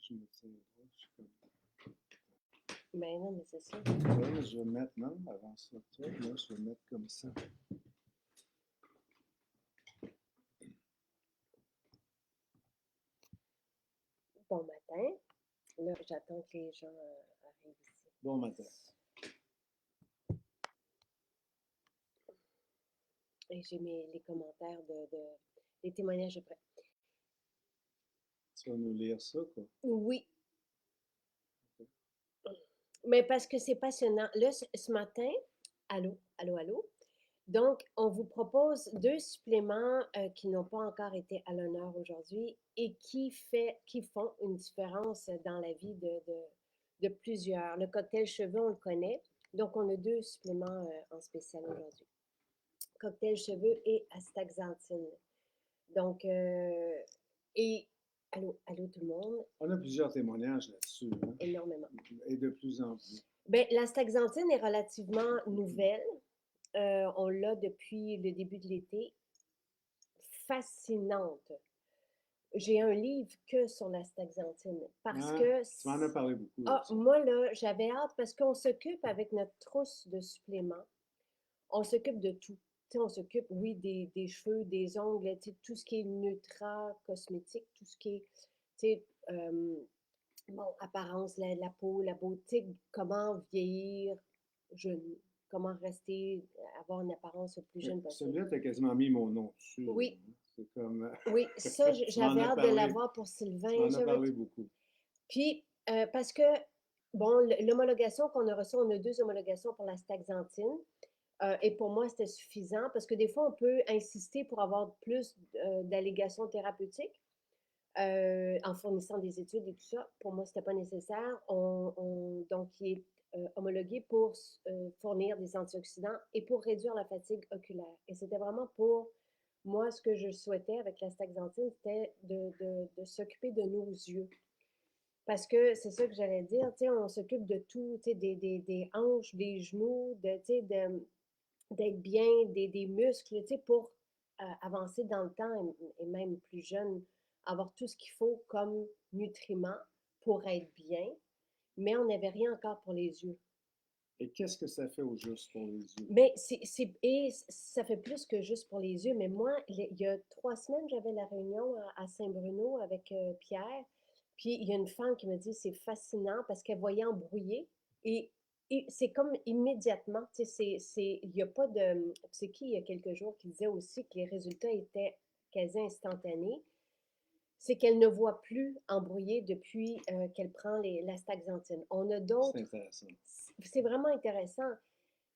je me tiens droit, je suis comme... Ben non, mais c'est ça. Ouais, je vais mettre, non, avant ça, tu vois, là, je vais mettre comme ça. Bon matin. Là, j'attends que les gens arrivent ici. Bon matin. Et j'ai les commentaires les témoignages de près. Tu vas nous lire ça, quoi. Oui. Mais parce que c'est passionnant. Là, ce matin, allô, allô, allô. Donc, on vous propose 2 suppléments qui n'ont pas encore été à l'honneur aujourd'hui et qui font une différence dans la vie de plusieurs. Le cocktail cheveux, on le connaît. Donc, on a 2 suppléments en spécial aujourd'hui. Cocktail cheveux et astaxanthine. Donc, et allô, allô tout le monde. On a plusieurs témoignages là-dessus, hein? Énormément. Et de plus en plus. Bien, l'astaxanthine est relativement nouvelle. On l'a depuis le début de l'été. Fascinante. J'ai un livre que sur l'astaxanthine parce que... Tu m'en as parlé beaucoup. Ah, moi, là, j'avais hâte parce qu'on s'occupe avec notre trousse de suppléments. On s'occupe de tout. T'sais, on s'occupe, oui, des cheveux, des ongles, tout ce qui est nutra-cosmétique, tout ce qui est, bon, apparence, la peau, la beauté, comment vieillir jeune, comment rester, avoir une apparence le plus jeune possible. Celui-là, tu as quasiment mis mon nom dessus. Oui. C'est comme... Oui, ça, j'avais hâte de l'avoir pour Sylvain. Tu m'en as parlé beaucoup. Puis, parce que, bon, l'homologation qu'on a reçue, on a 2 homologations pour la staxanthine. Et pour moi, c'était suffisant parce que des fois, on peut insister pour avoir plus d'allégations thérapeutiques en fournissant des études et tout ça. Pour moi, ce n'était pas nécessaire. Donc, il est homologué pour fournir des antioxydants et pour réduire la fatigue oculaire. Et c'était vraiment pour moi, ce que je souhaitais avec la staxanthine, c'était de s'occuper de nos yeux. Parce que c'est ça que j'allais dire, on s'occupe de tout, des hanches, des genoux, d'être bien, des muscles, pour avancer dans le temps et même plus jeune, avoir tout ce qu'il faut comme nutriments pour être bien, mais on n'avait rien encore pour les yeux. Et qu'est-ce que ça fait au juste pour les yeux? Mais et ça fait plus que juste pour les yeux, mais moi, il y a 3 semaines, j'avais la réunion à Saint-Bruno avec Pierre, puis il y a une femme qui me dit, c'est fascinant parce qu'elle voyait embrouiller et c'est comme immédiatement, tu sais, il n'y a pas de... C'est qui, il y a quelques jours, qui disait aussi que les résultats étaient quasi instantanés. C'est qu'elle ne voit plus embrouiller depuis qu'elle prend l'astaxanthine. On a d'autres... C'est intéressant. C'est vraiment intéressant.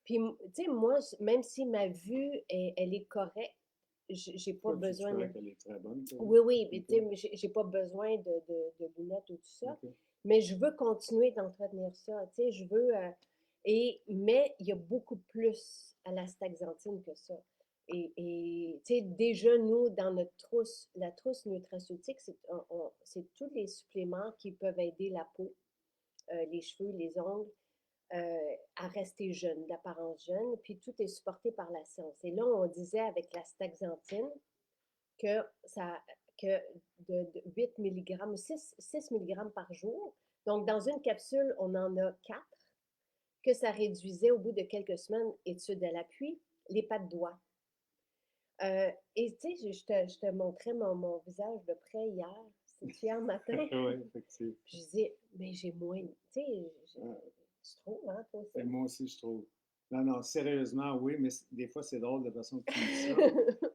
Puis, tu sais, moi, même si ma vue, elle est correcte, j'ai pas besoin de... Elle est très bonne. Oui, oui, mais tu sais, j'ai pas besoin de lunettes ou tout ça. Okay. Mais je veux continuer d'entretenir ça, tu sais, je veux... mais il y a beaucoup plus à la staxanthine que ça. Et tu sais, déjà, nous, dans notre trousse, la trousse nutraceutique, c'est tous les suppléments qui peuvent aider la peau, les cheveux, les ongles, à rester jeune, d'apparence jeune, puis tout est supporté par la science. Et là, on disait avec la staxanthine que, que de 8 mg, 6 mg par jour, donc dans une capsule, on en a 4, que ça réduisait au bout de quelques semaines, étude à l'appui, les pas de doigts. Et tu sais, je te montrais mon visage de près hier, c'est hier matin. Oui, effectivement. Puis je disais, mais j'ai moins, tu sais, tu trouves, hein, toi aussi? Et moi aussi, je trouve. Non, non, sérieusement, oui, mais des fois, c'est drôle de façon que tu dis ça,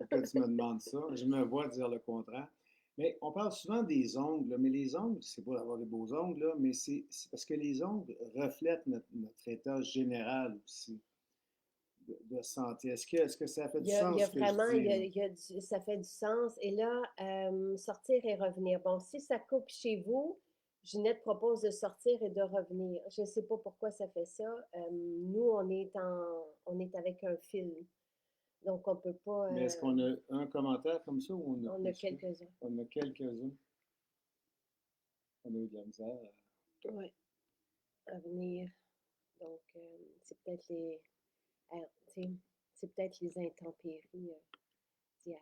que tu me demandes ça. Je me vois dire le contraire. Mais on parle souvent des ongles, là, mais les ongles, c'est pas d'avoir des beaux ongles, là, mais c'est parce que les ongles reflètent notre état général aussi de santé. Est-ce que ça fait du sens? Il y a vraiment, dis, ça fait du sens. Et là, sortir et revenir. Bon, si ça coupe chez vous, Ginette propose de sortir et de revenir. Je ne sais pas pourquoi ça fait ça. Nous, on est avec un fil. Donc, on ne peut pas... Mais est-ce qu'on a un commentaire comme ça ou on a On a quelques-uns. On a quelques-uns. On a eu de la misère. Oui, à venir. Donc, c'est peut-être les... c'est peut-être les intempéries d'hier.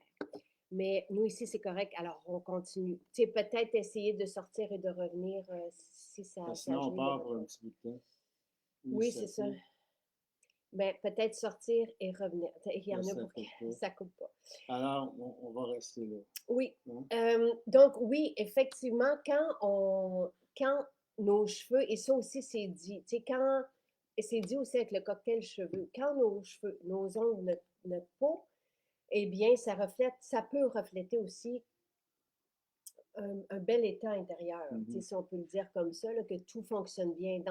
Mais nous, ici, c'est correct. Alors, on continue. Tu sais, peut-être essayer de sortir et de revenir si Parce que ça sinon, on joue le part pour un retour. petit bout de temps. Oui, Oui, ça c'est ça. coupe. Ben, peut-être sortir et revenir. Il y Là, en a ça pour que coupe pas. ça coupe pas. Alors, on va rester là. Oui. Hein? Donc, oui, effectivement, quand nos cheveux, et ça aussi, c'est dit, tu sais, et c'est dit aussi avec le cocktail cheveux, quand nos cheveux, nos ongles, notre peau, eh bien, ça peut refléter aussi un bel état intérieur, tu sais, Mhm. si on peut le dire comme ça, là, que tout fonctionne bien.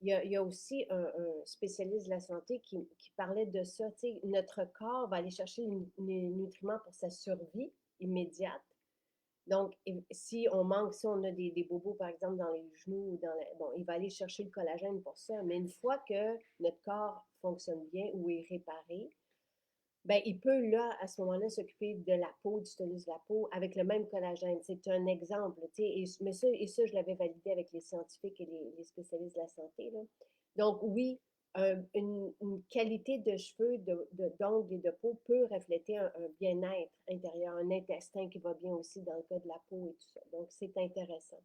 Il y a aussi un spécialiste de la santé qui parlait de ça. Tu sais, notre corps va aller chercher les nutriments pour sa survie immédiate. Donc, si on manque, si on a des bobos, par exemple, dans les genoux, bon, il va aller chercher le collagène pour ça. Mais une fois que notre corps fonctionne bien ou est réparé, ben, il peut, là, à ce moment-là, s'occuper de la peau, du tonus de la peau, avec le même collagène. C'est un exemple, tu sais, et ça, je l'avais validé avec les scientifiques et les spécialistes de la santé, là. Donc, oui, une qualité de cheveux, d'ongles et de peau peut refléter un bien-être intérieur, un intestin qui va bien aussi dans le cas de la peau et tout ça. Donc, c'est intéressant.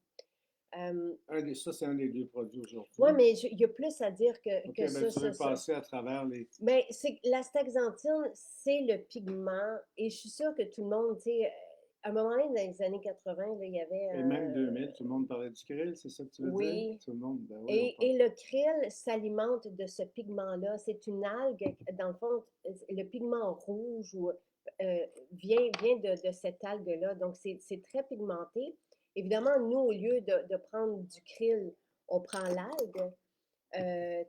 Euh, Ça, c'est un des deux produits ouais, aujourd'hui. mais il y a plus à dire OK, que ben ça, tu veux ça, ça. passer à travers les... Ben, l'astaxanthine, c'est le pigment. Et je suis sûre que tout le monde, tu sais, à un moment donné, dans les années 80, là, il y avait Et même 2000, tout le monde parlait du krill, c'est ça que tu veux dire? oui. Tout le monde, ben oui, on parle. Et le krill s'alimente de ce pigment-là. C'est une algue, dans le fond, le pigment rouge vient de cette algue-là. Donc, c'est très pigmenté. Évidemment, nous, au lieu de prendre du krill, on prend l'algue.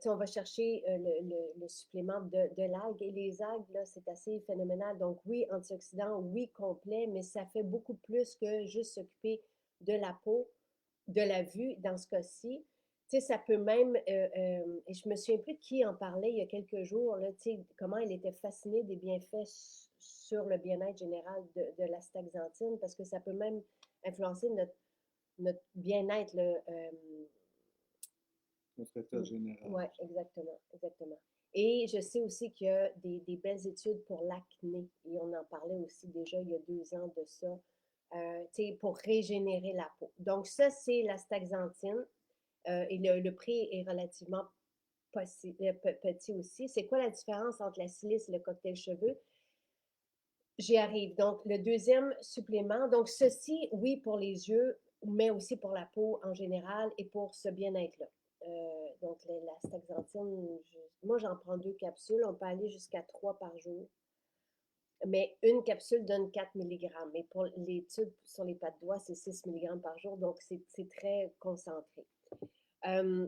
On va chercher le supplément de l'algue. Et les algues, là, c'est assez phénoménal. Donc, oui, antioxydant, oui, complet, mais ça fait beaucoup plus que juste s'occuper de la peau, de la vue dans ce cas-ci. Tu sais, ça peut même, et je me souviens plus de qui en parlait il y a quelques jours, là, tu sais, comment elle était fascinée des bienfaits sur le bien-être général de l'astaxanthine, parce que ça peut même influencer notre bien-être, Notre état général. oui, exactement, exactement. Et je sais aussi qu'il y a des belles études pour l'acné, et on en parlait aussi déjà il y a 2 ans de ça, pour régénérer la peau. Donc ça, c'est la staxanthine, et le prix est relativement petit aussi. C'est quoi la différence entre la silice et le cocktail cheveux? J'y arrive. Donc, le deuxième supplément, donc ceci, oui, pour les yeux, mais aussi pour la peau en général et pour ce bien-être-là. Donc, la staxanthine, moi, j'en prends 2 capsules. On peut aller jusqu'à 3 par jour. Mais une capsule donne 4 milligrammes. Et pour l'étude sur les pattes de doigts, c'est 6 milligrammes par jour. Donc, c'est très concentré. Euh,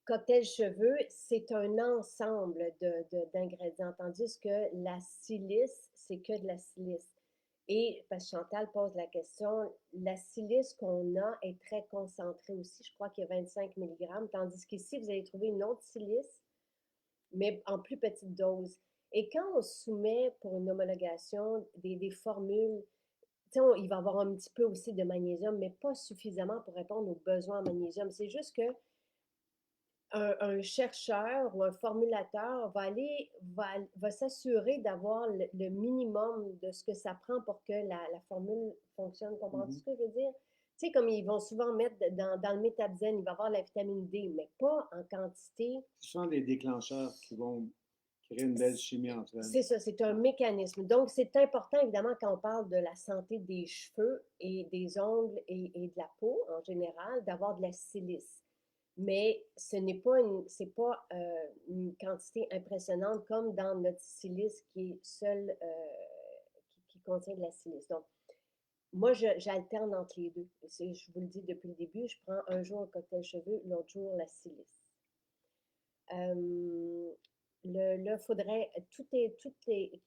Cocktail cheveux, c'est un ensemble d'ingrédients, tandis que la silice, c'est que de la silice. Et parce que Chantal pose la question, la silice qu'on a est très concentrée aussi. Je crois qu'il y a 25 milligrammes, tandis qu'ici, vous allez trouver une autre silice, mais en plus petite dose. Et quand on soumet pour une homologation des formules, il va y avoir un petit peu aussi de magnésium, mais pas suffisamment pour répondre aux besoins en magnésium. C'est juste que un chercheur ou un formulateur va s'assurer d'avoir le minimum de ce que ça prend pour que la formule fonctionne. Comprends-tu Mhm. ce que je veux dire? Tu sais, comme ils vont souvent mettre dans le métabzène, il va y avoir la vitamine D, mais pas en quantité. Ce sont des déclencheurs qui vont créer une belle chimie entre elles. C'est ça, c'est un mécanisme. Donc, c'est important, évidemment, quand on parle de la santé des cheveux et des ongles et de la peau en général, d'avoir de la silice. Mais ce n'est pas une quantité impressionnante comme dans notre silice qui est seule, qui contient de la silice. Donc, moi, j'alterne entre les deux. Je vous le dis depuis le début, je prends un jour le cocktail cheveux, l'autre jour la silice. Euh, là, faudrait,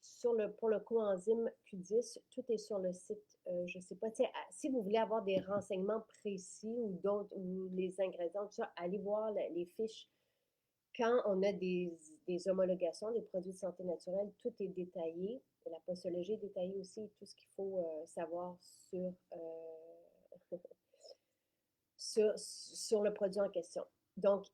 sur pour le coenzyme Q10, tout est sur le site. Je ne sais pas, si vous voulez avoir des renseignements précis ou d'autres, ou les ingrédients, tout ça, allez voir les fiches. Quand on a des homologations, des produits de santé naturelle, tout est détaillé. La posologie est détaillée aussi, tout ce qu'il faut savoir sur le produit en question. Donc,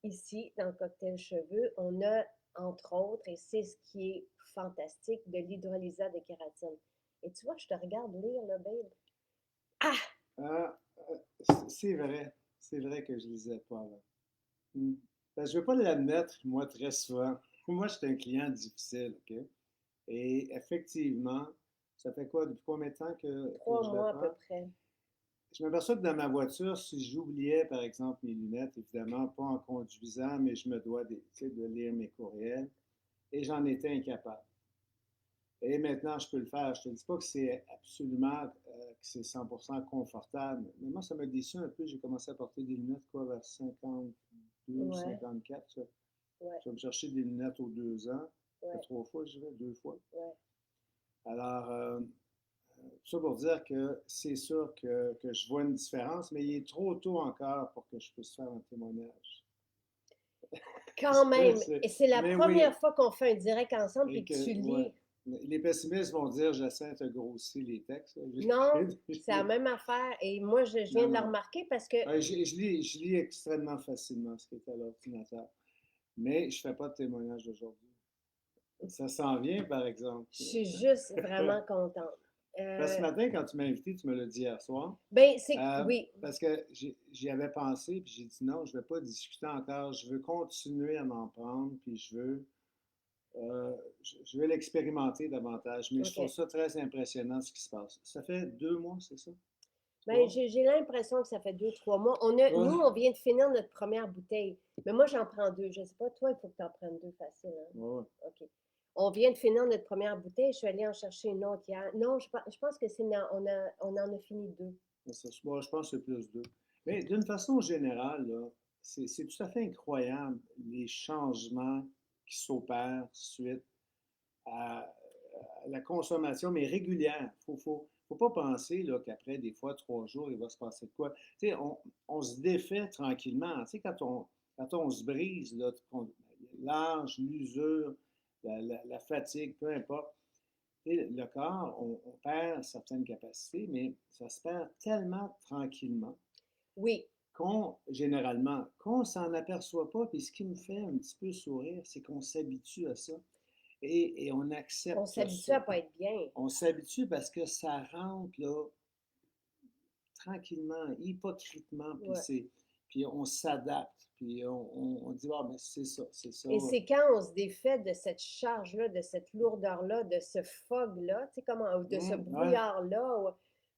ici, dans le cocktail cheveux, on a entre autres, et c'est ce qui est fantastique, de l'hydrolysat de kératine. Et tu vois, je te regarde lire, là, babe. Ah! Ah, c'est vrai que je lisais pas avant. Hmm. Ben, je ne veux pas l'admettre, moi, très souvent. Moi, je suis un client difficile, OK? Et effectivement, ça fait quoi, depuis combien de temps que Trois je le mois à peu prends? près. Je m'aperçois que dans ma voiture, si j'oubliais, par exemple, mes lunettes, évidemment, pas en conduisant, mais je me dois de lire mes courriels, et j'en étais incapable. Et maintenant, je peux le faire. Je ne te dis pas que c'est absolument, que c'est 100% confortable, mais moi, ça m'a déçu un peu. J'ai commencé à porter des lunettes, quoi, vers 52, Ouais, 54. ouais, Je vais me chercher des lunettes aux 2 ans. Ça fait ouais, 3 fois, je dirais, 2 fois. ouais. Alors, tout ça pour dire que c'est sûr que je vois une différence, mais il est trop tôt encore pour que je puisse faire un témoignage. Quand même. Et c'est la Mais oui, première fois qu'on fait un direct ensemble, et puis que tu que, ouais. lis. Les pessimistes vont dire, j'essaie de grossir les textes. Non, c'est la même affaire. Et moi, je viens Non, de la non. remarquer parce que Ouais, je lis extrêmement facilement ce qui est à l'ordinateur, mais je ne fais pas de témoignage aujourd'hui. Ça s'en vient, par exemple. je suis juste vraiment contente. Parce que ce Euh, matin, quand tu m'as invité, tu me l'as dit hier soir, ben, c'est. euh, Oui, parce que j'y avais pensé, puis j'ai dit non, je ne vais pas discuter encore, je veux continuer à m'en prendre, puis euh, je veux l'expérimenter davantage. Mais je trouve OK. ça très impressionnant ce qui se passe. Ça fait 2 mois, c'est ça? Ben, 3? j'ai l'impression que ça fait 2, 3 mois. Nous, Ouais. on vient de finir notre première bouteille. Mais moi, j'en prends deux. Je ne sais pas, toi, il faut que tu en prennes deux facile, hein? Ouais. OK. On vient de finir notre première bouteille. Je suis allée en chercher une autre hier. Non, je pense que on en a fini deux. Moi, je pense que c'est plus deux. Mais d'une façon générale, là, c'est tout à fait incroyable les changements qui s'opèrent suite à la consommation, mais régulière. Faut pas penser là, qu'après, des fois, 3 jours, il va se passer de quoi. Tu sais, on se défait tranquillement. Tu sais, quand on se brise, là, l'âge, l'usure, la fatigue, peu importe, le corps, on perd certaines capacités, mais ça se perd tellement tranquillement Oui, généralement, qu'on s'en aperçoit pas. Puis ce qui me fait un petit peu sourire, c'est qu'on s'habitue à ça et on on accepte s'habitue ça. à pas être bien. On s'habitue parce que ça rentre là, tranquillement, hypocritement, Ouais. puis on s'adapte, puis on dit, ah, mais c'est ça, c'est ça. Et c'est quand on se défait de cette charge-là, de cette lourdeur-là, de ce fog-là, tu sais, comment, de ce Ouais. brouillard-là,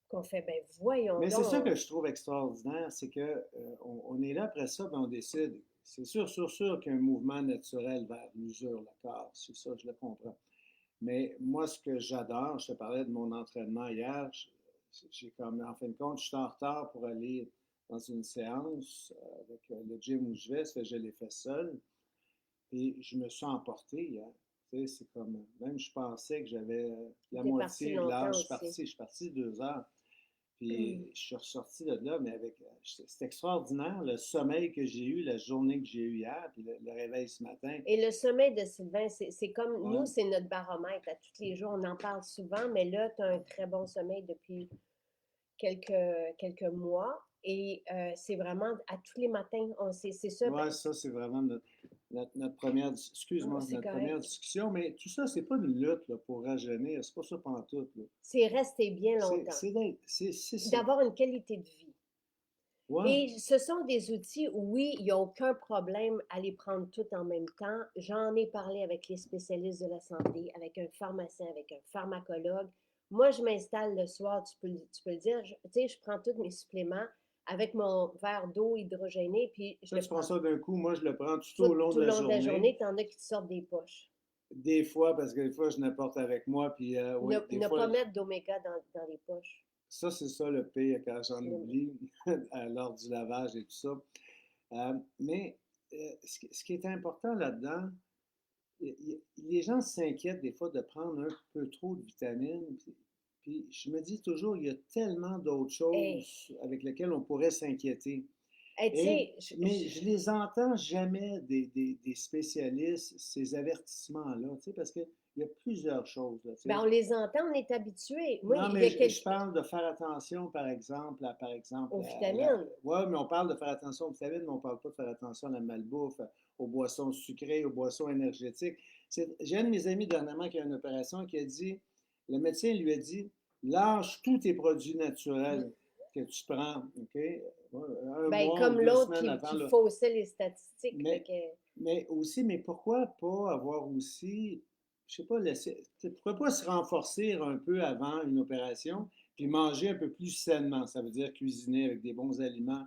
qu'on fait, ben voyons Mais c'est ça donc. que je trouve extraordinaire, c'est que on est là après ça, ben on décide. C'est sûr qu'il y a un mouvement naturel vers l'usure, le corps, c'est ça, je le comprends. Mais moi, ce que j'adore, je te parlais de mon entraînement hier, j'ai comme, en fin de compte, je suis en retard pour aller dans une séance avec le gym où je vais, ça fait que je l'ai fait seul, et je me suis emporté hier. Tu sais, c'est comme, même je pensais que j'avais la T'es parti moitié de l'âge, longtemps aussi. je suis parti 2 heures. Puis je suis ressorti de là, mais c'est extraordinaire le sommeil que j'ai eu, la journée que j'ai eue hier, puis le réveil ce matin. Et le sommeil de Sylvain, c'est comme, nous, Ouais, c'est notre baromètre. À tous les jours, on en parle souvent, mais là, tu as un très bon sommeil depuis quelques mois. Et c'est vraiment à tous les matins, c'est ça. ouais, ça, c'est vraiment notre première, excuse-moi, C'est notre première correct. discussion, mais tout ça, c'est pas une lutte là, pour rajeunir, c'est pas ça pantoute, là. C'est rester bien C'est, longtemps, c'est, c'est ça. d'avoir une qualité de vie. Ouais, Et ce sont des outils, oui, il n'y a aucun problème à les prendre toutes en même temps. J'en ai parlé avec les spécialistes de la santé, avec un pharmacien, avec un pharmacologue. Moi, je m'installe le soir, tu peux le dire, tu sais, je prends tous mes suppléments avec mon verre d'eau hydrogénée, puis je toi, le tu prends prends ça d'un coup, moi, je le prends tout tout, au long tout de le la long de la journée. journée. Tu en as qui te sortent des poches. Des fois, parce que des fois, je n'apporte avec moi, puis Ne, oui, des ne fois, pas mettre d'oméga dans les poches. ça, c'est ça le pire quand j'en Absolument. oublie lors du lavage et tout ça. Mais ce qui est important là-dedans, les gens s'inquiètent des fois de prendre un peu trop de vitamines. Puis je me dis toujours, il y a tellement d'autres Hey, choses avec lesquelles on pourrait s'inquiéter. hey, tu sais, Mais je les entends jamais des spécialistes, ces avertissements-là, tu sais, parce qu'il il y a plusieurs choses, là, tu Ben, sais. on les entend, on est habitué. Moi, Non, il y mais a je parle de faire attention, par exemple, aux vitamines. ouais, mais on parle de faire attention aux vitamines, mais on parle pas de faire attention à la malbouffe, aux boissons sucrées, aux boissons énergétiques. J'ai un de mes amis dernièrement qui a une opération qui a dit, le médecin lui a dit, lâche tous tes produits naturels que tu prends, OK? Un Ben, mois ou comme deux l'autre semaines avant, qui là. faussait les statistiques. Fait Mais, que, mais aussi, mais pourquoi pas avoir aussi, je sais pas, pourquoi pas se renforcer un peu avant une opération, puis manger un peu plus sainement, ça veut dire cuisiner avec des bons aliments,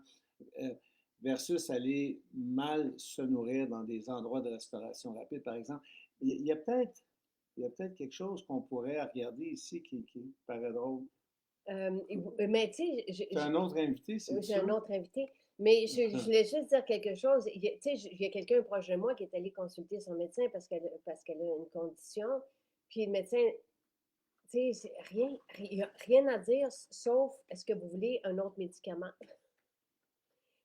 euh, versus aller mal se nourrir dans des endroits de restauration rapide, par exemple. Il y a peut-être, il y a peut-être quelque chose qu'on pourrait regarder ici qui paraît drôle. mais tu sais, C'est un autre invité, c'est j'ai un ça? autre invité, mais je voulais juste dire quelque chose. Tu sais, il y a quelqu'un proche de moi qui est allé consulter son médecin parce qu'elle a une condition. Puis le médecin, tu sais, il n'y a rien à dire sauf est-ce que vous voulez un autre médicament?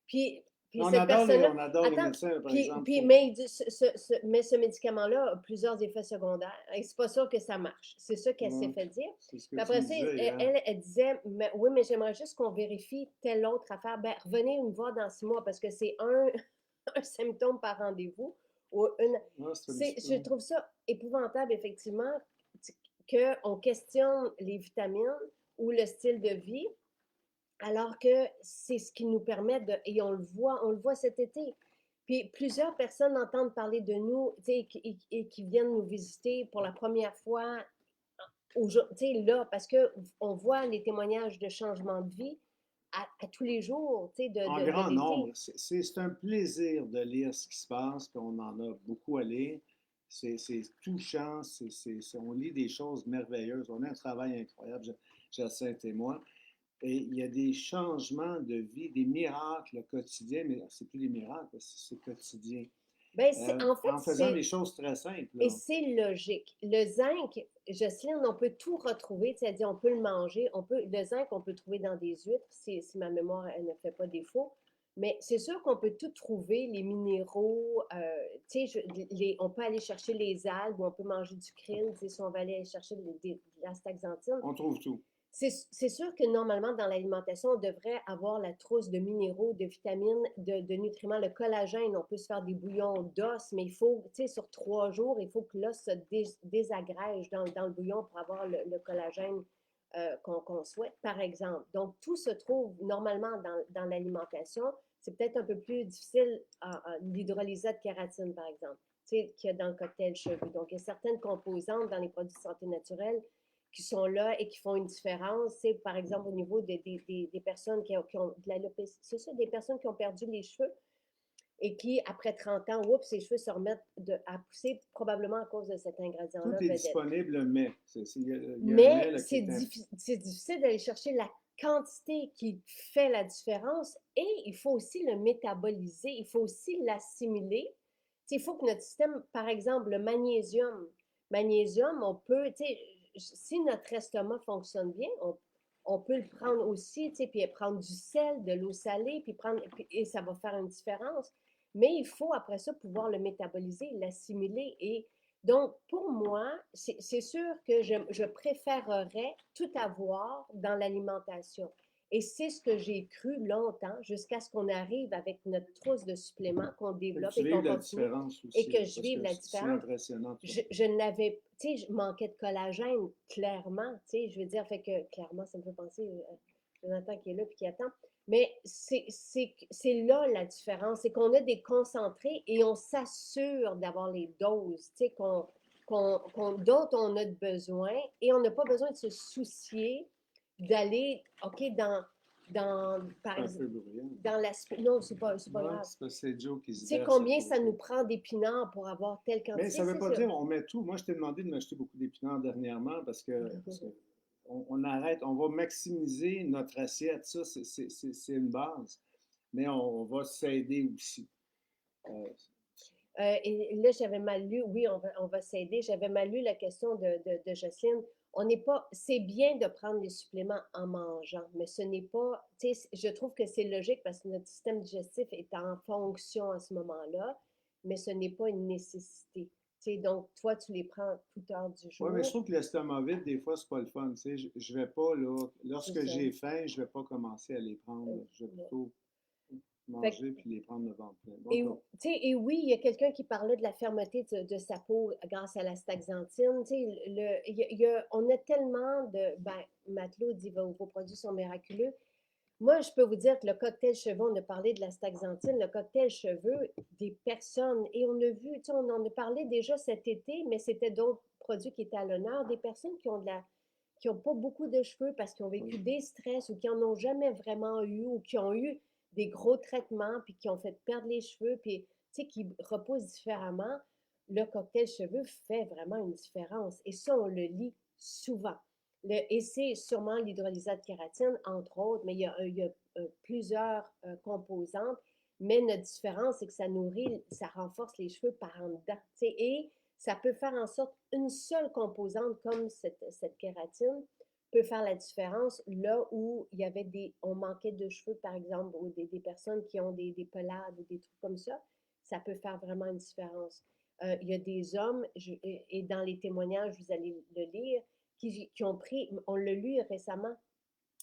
Puis, puis cette personne-là, On adore les attends, médecins, par exemple. mais, il dit, mais ce médicament-là a plusieurs effets secondaires et c'est pas sûr que ça marche. C'est ça qu'elle s'est Ouais, fait dire. c'est ce que Puis tu après me ça, disais hier. elle disait, oui, mais j'aimerais juste qu'on vérifie telle autre affaire. Ben, revenez me voir dans 6 mois parce que c'est un symptôme par rendez-vous. Ou une, Ouais, c'est un petit peu. je trouve ça épouvantable, effectivement, qu'on questionne les vitamines ou le style de vie alors que c'est ce qui nous permet de, et on le voit cet été. Puis plusieurs personnes entendent parler de nous, tu sais, et qui viennent nous visiter pour la première fois, tu sais, là, parce que on voit les témoignages de changement de vie à tous les jours, tu sais, En de grand l'été. nombre, c'est un plaisir de lire ce qui se passe, puis on en a beaucoup à lire. C'est touchant, on lit des choses merveilleuses. On a un travail incroyable, Jacinthe et moi. Et il y a des changements de vie, des miracles quotidiens, mais c'est plus des miracles, c'est quotidien. Ben, en fait, En faisant des choses très simples, et là. c'est logique. Le zinc, Jocelyne, on peut tout retrouver, c'est-à-dire on peut le manger, le zinc, on peut le trouver dans des huîtres, si ma mémoire elle ne fait pas défaut. Mais c'est sûr qu'on peut tout trouver, les minéraux, tu sais, on peut aller chercher les algues, ou on peut manger du krill, tu sais, si on va aller chercher de la staxanthine. On trouve tout. C'est sûr que normalement, dans l'alimentation, on devrait avoir la trousse de minéraux, de vitamines, de nutriments. Le collagène, on peut se faire des bouillons d'os, mais il faut, tu sais, sur 3 jours, il faut que l'os se désagrège dans le bouillon pour avoir le collagène qu'on souhaite, par exemple. Donc, tout se trouve normalement dans l'alimentation. C'est peut-être un peu plus difficile l'hydrolysat de kératine, par exemple, tu sais, qu'il y a dans le cocktail chevelu. Donc, il y a certaines composantes dans les produits de santé naturelle qui sont là et qui font une différence. C'est par exemple au niveau des personnes qui ont de l'alopécie, c'est ça, des personnes qui ont perdu les cheveux et qui, après 30 ans, oups, ses cheveux se remettent à pousser, probablement à cause de cet Tout ingrédient-là est vedette. disponible, mais il y a un Mais mais là, qui est c'est difficile d'aller chercher la quantité qui fait la différence et il faut aussi le métaboliser, il faut aussi l'assimiler. Il faut que notre système, par exemple, le magnésium, on peut, si notre estomac fonctionne bien, on peut le prendre aussi, puis prendre du sel, de l'eau salée, et ça va faire une différence. Mais il faut après ça pouvoir le métaboliser, l'assimiler et donc, pour moi, c'est sûr que je préférerais tout avoir dans l'alimentation. Et c'est ce que j'ai cru longtemps, jusqu'à ce qu'on arrive avec notre trousse de suppléments, qu'on fait que développe tu et qu'on vives la continue, différence et aussi, que là, je parce vive que la c'est différence. impressionnant, toi. Je n'avais, tu sais, je manquais de collagène, clairement, tu sais, je veux dire, fait que clairement, ça me fait penser Jonathan qui est là puis qui attend. Mais c'est là la différence, c'est qu'on a des concentrés et on s'assure d'avoir les doses, tu sais, dont on a besoin et on n'a pas besoin de se soucier d'aller, OK, par C'est un exemple, peu bruyant. dans l'aspect. Non, c'est pas Non, grave. c'est parce que c'est Joe qui Tu se sais verse à combien ça nous côté. prend d'épinards pour avoir telle Mais quantité, ça ne veut c'est pas ça. dire on met tout. Moi, je t'ai demandé de m'acheter beaucoup d'épinards dernièrement parce que on arrête, on va maximiser notre assiette. Ça, c'est une base. Mais on va s'aider aussi. Euh, Et là, j'avais mal lu, oui, on va s'aider. J'avais mal lu la question de Jocelyne. On n'est pas, c'est bien de prendre les suppléments en mangeant, mais ce n'est pas, tu sais, je trouve que c'est logique parce que notre système digestif est en fonction à ce moment-là, mais ce n'est pas une nécessité. Tu Donc, toi, tu les prends toute heure du Oui, mais je jour. trouve que l'estomac vide, des fois, c'est pas le fun. Tu sais, je vais pas, là, C'est lorsque ça. j'ai faim, je vais pas commencer à les prendre. Je vais Ouais. plutôt Fait manger puis les prendre le ventre plein. Et, Donc, et oui, il y a quelqu'un qui parlait de la fermeté de sa peau grâce à la staxanthine. On a tellement de. Ben, Matelot dit vos produits sont miraculeux. Moi, je peux vous dire que le cocktail cheveux, on a parlé de la staxanthine, le cocktail cheveux, des personnes, et on a vu, on en a parlé déjà cet été, mais c'était d'autres produits qui étaient à l'honneur, des personnes qui n'ont pas beaucoup de cheveux parce qu'ils ont vécu des stress ou qui en ont jamais vraiment eu ou qui ont eu des gros traitements puis qui ont fait perdre les cheveux puis qui reposent différemment, le cocktail cheveux fait vraiment une différence. Et ça, on le lit souvent. Et c'est sûrement l'hydrolysate kératine, entre autres, mais il y a plusieurs composantes. Mais notre différence, c'est que ça nourrit, ça renforce les cheveux par en dedans. Et ça peut faire en sorte une seule composante comme cette kératine peut faire la différence là où il y avait on manquait de cheveux, par exemple, ou des personnes qui ont des pelades ou des trucs comme ça peut faire vraiment une différence. Il y a des hommes, et dans les témoignages, vous allez le lire, qui ont pris, on l'a lu récemment,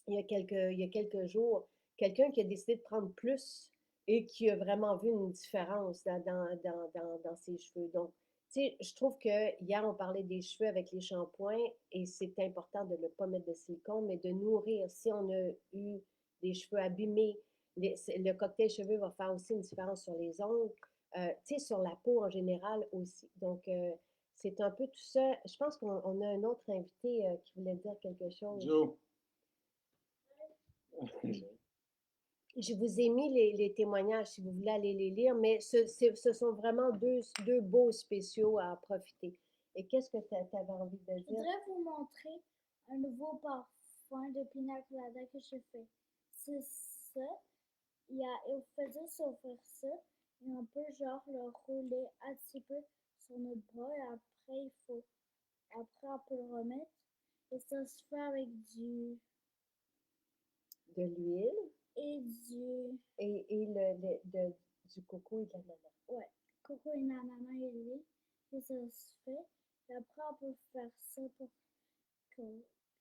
il y a quelques jours, quelqu'un qui a décidé de prendre plus et qui a vraiment vu une différence dans ses cheveux. Donc, tu sais, je trouve que hier, on parlait des cheveux avec les shampoings et c'est important de ne pas mettre de silicone, mais de nourrir. Si on a eu des cheveux abîmés, le cocktail cheveux va faire aussi une différence sur les ongles, tu sais, sur la peau en général aussi. Donc, c'est un peu tout ça. Je pense qu'on a un autre invité qui voulait dire quelque chose. Joe. Je vous ai mis les témoignages si vous voulez aller les lire, mais ce sont vraiment deux beaux spéciaux à profiter. Et qu'est-ce que tu avais envie de Je dire? voudrais vous montrer un nouveau parfum de Pina Colada que je fais. C'est ça. Il faut juste s'ouvrir ça et on peut genre le rouler un petit peu sur notre bras et après on peut le remettre. Et ça se fait avec De l'huile et du, du coco et de l'ananas. ouais, coco et ananas et l'huile. Et ça se fait. Et après on peut faire ça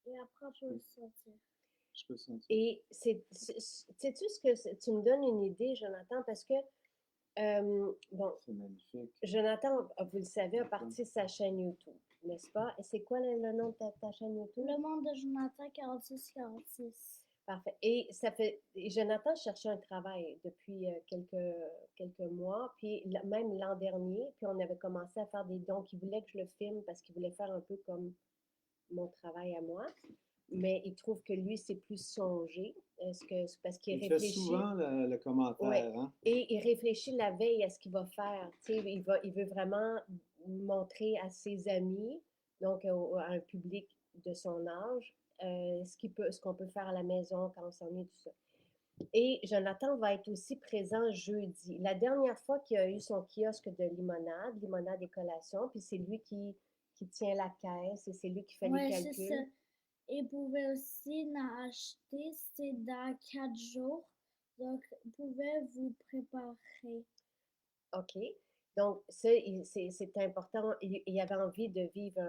et après on peut le sortir. Je peux sentir. Et sais-tu ce que tu me donnes une idée, Jonathan, parce que bon, c'est magnifique. Jonathan, vous le savez, a parti sa chaîne YouTube, n'est-ce pas? Et c'est quoi le nom de ta chaîne YouTube? Le monde de Jonathan 4646. Parfait. Et Jonathan cherchait un travail depuis quelques mois, puis même l'an dernier, puis on avait commencé à faire des dons. Il voulait que je le filme parce qu'il voulait faire un peu comme mon travail à moi. Mais il trouve que lui, c'est plus songé. Parce qu'il Il réfléchit. fait souvent le commentaire. Ouais. Hein? Et il réfléchit la veille à ce qu'il va faire. Il veut vraiment montrer à ses amis, donc à un public de son âge, ce qu'on peut faire à la maison quand on s'ennuie, tout ça. Et Jonathan va être aussi présent jeudi. La dernière fois qu'il a eu son kiosque de limonade et collation, puis c'est lui qui tient la caisse et c'est lui qui fait les Ouais, c'est calculs. ça. Et vous pouvez aussi en acheter, c'est dans 4 jours. Donc, vous pouvez vous préparer. OK. Donc, ça, c'est important. Il avait envie de vivre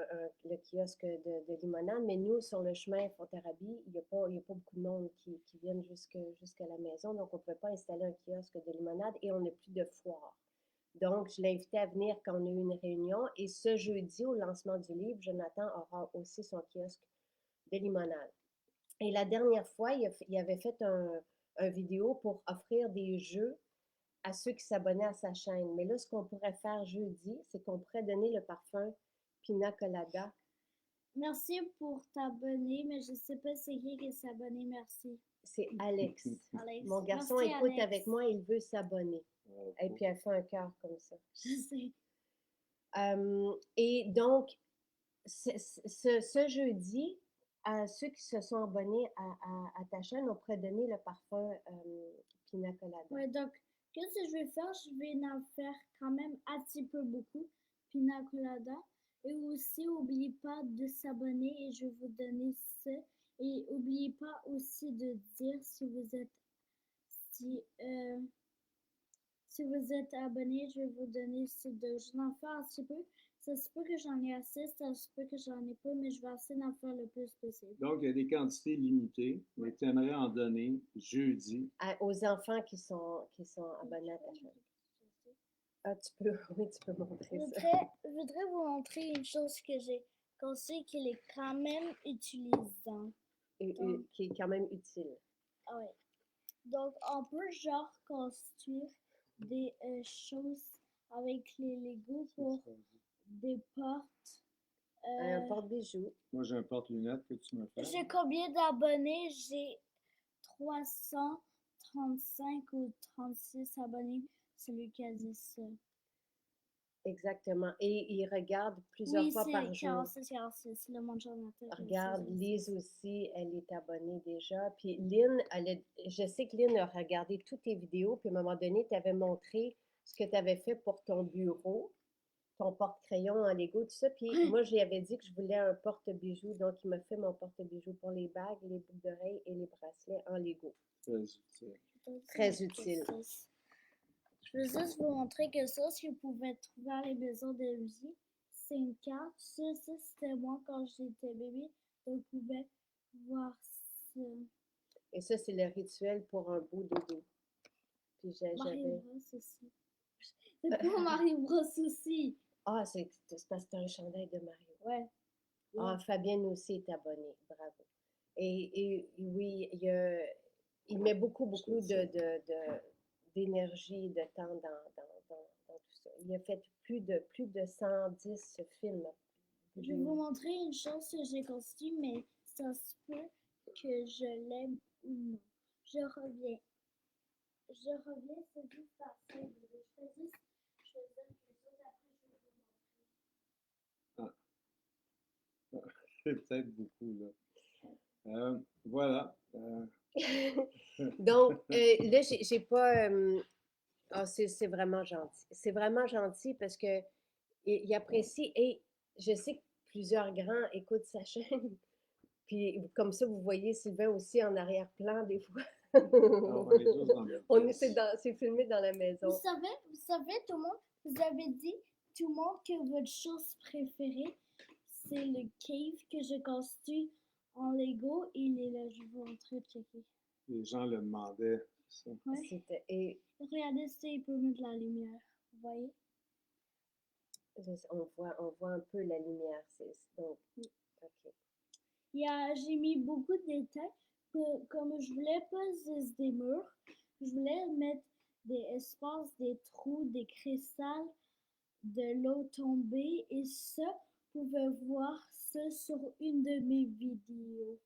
le kiosque de limonade, mais nous, sur le chemin Fontarabie, il n'y a pas beaucoup de monde qui viennent jusqu'à la maison, donc on ne pouvait pas installer un kiosque de limonade et on n'a plus de foire. Donc, je l'ai invité à venir quand on a eu une réunion et ce jeudi, au lancement du livre, Jonathan aura aussi son kiosque de limonade. Et la dernière fois, il avait fait un vidéo pour offrir des jeux à ceux qui s'abonnaient à sa chaîne. Mais là, ce qu'on pourrait faire jeudi, c'est qu'on pourrait donner le parfum Pina Colada. Merci pour t'abonner, mais je ne sais pas c'est qui s'est abonné. Merci. C'est Alex. Alex. Mon garçon Merci, écoute Alex. avec moi, il veut s'abonner. Et puis elle fait un cœur comme ça. Je sais. Et donc, ce jeudi, à ceux qui se sont abonnés à ta chaîne, on pourrait donner le parfum Pina Colada. Ouais, donc, qu'est-ce que je vais faire? Je vais en faire quand même un petit peu beaucoup, Pina Colada. Et aussi, n'oubliez pas de s'abonner et je vais vous donner ça. Et n'oubliez pas aussi de dire si vous êtes si vous êtes abonné, je vais vous donner ça. Je vais en faire un petit peu. Ça se peut que j'en ai assez, ça se peut que j'en ai pas, mais je vais essayer d'en faire le plus possible. Donc, il y a des quantités limitées, mais tu aimerais en donner jeudi. Aux enfants qui sont abonnés à ta chaîne. Ah, tu peux, oui, tu peux montrer ça. Je voudrais vous montrer une chose que j'ai conçue qui est quand même utilisant. Qui est quand même utile. Ah ouais. Donc, on peut genre construire des choses avec les Lego pour des portes. Un porte-bijoux. Moi, j'ai un porte-lunettes que tu me fais. J'ai combien d'abonnés? J'ai 335 ou 36 abonnés. Celui qui a dit ça. Exactement. Et il regarde plusieurs fois par Oui, jour. c'est 46, le monde journalier. Regarde, Lise aussi, elle est abonnée déjà. Puis Lynn, je sais que Lynn a regardé toutes tes vidéos, puis à un moment donné, tu avais montré ce que tu avais fait pour ton bureau, ton porte-crayon en Lego, tout ça. Puis moi, je lui avais dit que je voulais un porte-bijoux, donc il m'a fait mon porte-bijoux pour les bagues, les boucles d'oreilles et les bracelets en Lego. Très utile. Très utile. Je veux juste vous montrer que ça, si vous pouvez trouver à la maison de Lucie, c'est une carte. Ça c'était moi quand j'étais bébé. Donc, vous pouvez voir ça. Et ça, c'est le rituel pour un beau dodo. Puis Mario Bros aussi. C'est pour Mario Bros aussi. Ah, c'est parce que c'est un chandail de Mario. Ouais. Ah, Fabienne aussi est abonnée. Bravo. Et oui, il met beaucoup d'énergie, de temps dans tout ça. Il a fait plus de 110 films. Je vais vous montrer une chose que j'ai construite, mais ça se peut que je l'aime ou non. Je reviens. C'est juste assez. Je fais juste choisir quelque chose, après je vais vous montrer. C'est peut-être beaucoup, là. Voilà. Donc, là, j'ai pas... c'est vraiment gentil. C'est vraiment gentil parce que il apprécie. Et je sais que plusieurs grands écoutent sa chaîne. Puis comme ça, vous voyez Sylvain aussi en arrière-plan des fois. On est tous dans le C'est filmé dans la maison. Vous savez, tout le monde, vous avez dit, tout le monde, que votre chose préférée, c'est le cave que j'ai construit en Lego. Il est là, je vais vous montrer, checker. Les gens le demandaient. Ça. Ouais. Et regardez ça, il peut mettre la lumière. Vous voyez? On voit un peu la lumière. Donc, OK. J'ai mis beaucoup de détails. Comme je voulais pas juste des murs, je voulais mettre des espaces, des trous, des cristals, de l'eau tombée. Et ça, vous pouvez voir ça sur une de mes vidéos.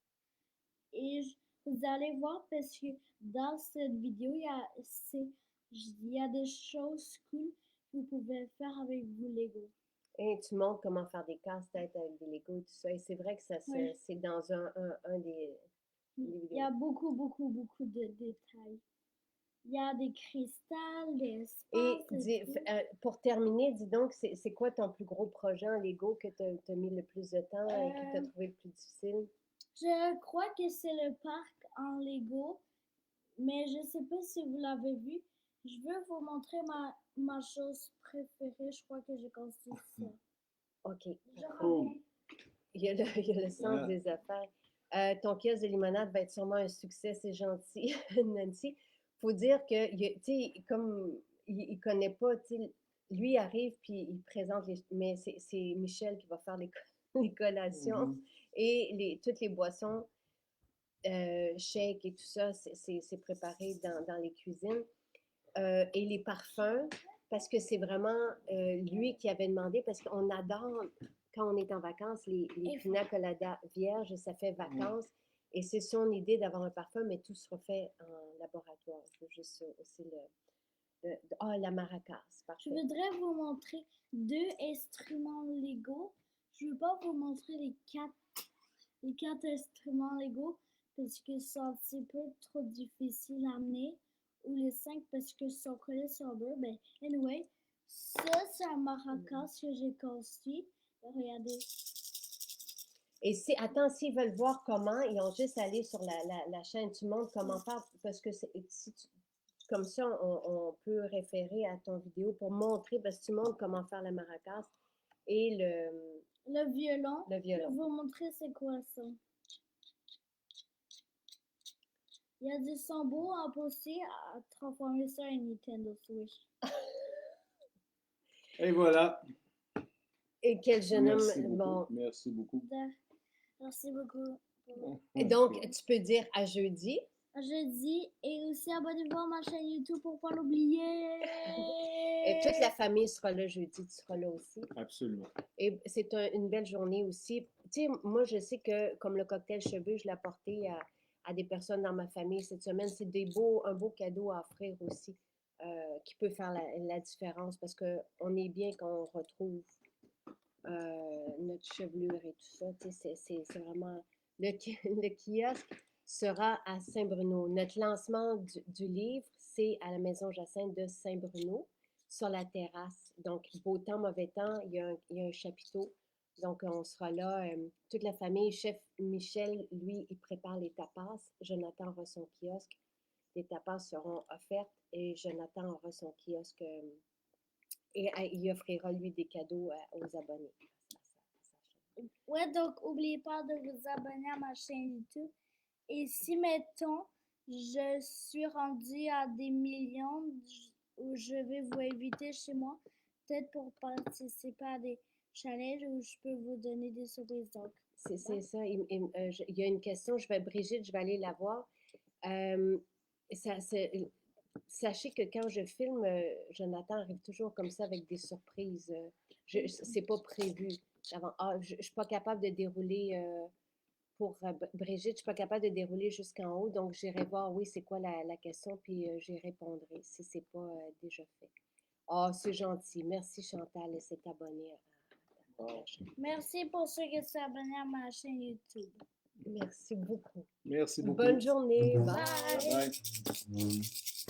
Et vous allez voir parce que dans cette vidéo, il y a des choses cool que vous pouvez faire avec vos Lego. Et tu montres comment faire des casse-têtes avec des Lego et tout ça. Et c'est vrai que c'est dans un des vidéos. Il y a beaucoup de détails. Il y a des cristals, des espaces. Et pour terminer, dis donc, c'est quoi ton plus gros projet en Lego que tu as mis le plus de temps et que tu as trouvé le plus difficile? Je crois que c'est le parc en Lego, mais je ne sais pas si vous l'avez vu. Je veux vous montrer ma chose préférée. Je crois que j'ai construit ça. OK. Cool. Il y a le sens des affaires. Ton kiosque de limonade va être sûrement un succès, c'est gentil, Nancy. Il faut dire que, tu sais, comme il ne connaît pas, lui arrive puis il présente mais c'est Michel qui va faire les collations et toutes les boissons, shake et tout ça, c'est préparé dans les cuisines. Et les parfums, parce que c'est vraiment lui qui avait demandé, parce qu'on adore, quand on est en vacances, les pina colada vierges, ça fait vacances. Et c'est son idée d'avoir un parfum, mais tout sera fait en laboratoire. Je veux juste aussi la maracas, parfait. Je voudrais vous montrer 2 instruments Lego. Je ne veux pas vous montrer les quatre instruments Lego parce que c'est un petit peu trop difficile à amener. Ou les 5 parce que sont collés sur eux. Ben, anyway, ça, c'est un maracas que j'ai construit. Regardez. Et attends, s'ils veulent voir comment, ils ont juste à aller sur la chaîne. Tu montres comment faire, parce que comme ça, on peut référer à ton vidéo pour montrer, parce que tu montres comment faire la maracas. et Le violon. le Je vais violon. vous montrer c'est quoi ça. Il y a des symboles à pousser à transformer ça en Nintendo Switch. Et voilà. Et quel jeune homme, Merci beaucoup. bon. Merci beaucoup. Merci beaucoup. Et donc, tu peux dire à jeudi. À jeudi. Et aussi abonnez-vous à ma chaîne YouTube pour ne pas l'oublier. Et toute la famille sera là jeudi, tu seras là aussi. Absolument. Et c'est une belle journée aussi. Tu sais, moi, je sais que comme le cocktail cheveux, je l'ai apporté à des personnes dans ma famille cette semaine. C'est un beau cadeau à offrir aussi qui peut faire la différence parce qu'on est bien quand on retrouve notre chevelure et tout ça. Tu sais, c'est vraiment... Le kiosque sera à Saint-Bruno. Notre lancement du livre, c'est à la Maison Jacinthe de Saint-Bruno, sur la terrasse. Donc, beau temps, mauvais temps, il y a un chapiteau. Donc, on sera là, toute la famille. Chef Michel, lui, il prépare les tapas. Jonathan aura son kiosque. Les tapas seront offertes et Jonathan aura son kiosque et il offrira, lui, des cadeaux aux abonnés. Ouais, donc n'oubliez pas de vous abonner à ma chaîne YouTube. Et si, mettons, je suis rendue à des millions, où je vais vous inviter chez moi, peut-être pour participer à des challenges où je peux vous donner des surprises. Donc, c'est ça. Il y a une question. Brigitte, je vais aller la voir. Sachez que quand je filme, Jonathan arrive toujours comme ça avec des surprises. C'est pas prévu. Je ne suis pas capable de dérouler pour Brigitte, je ne suis pas capable de dérouler jusqu'en haut, donc j'irai voir, oui, c'est quoi la question, puis j'y répondrai si ce n'est pas déjà fait. Ah, c'est gentil. Merci Chantal, elle s'est abonnée à ta chaîne. Merci pour ceux qui sont abonnés à ma chaîne YouTube. Merci beaucoup. Merci beaucoup. Bonne journée. Bye. Bye.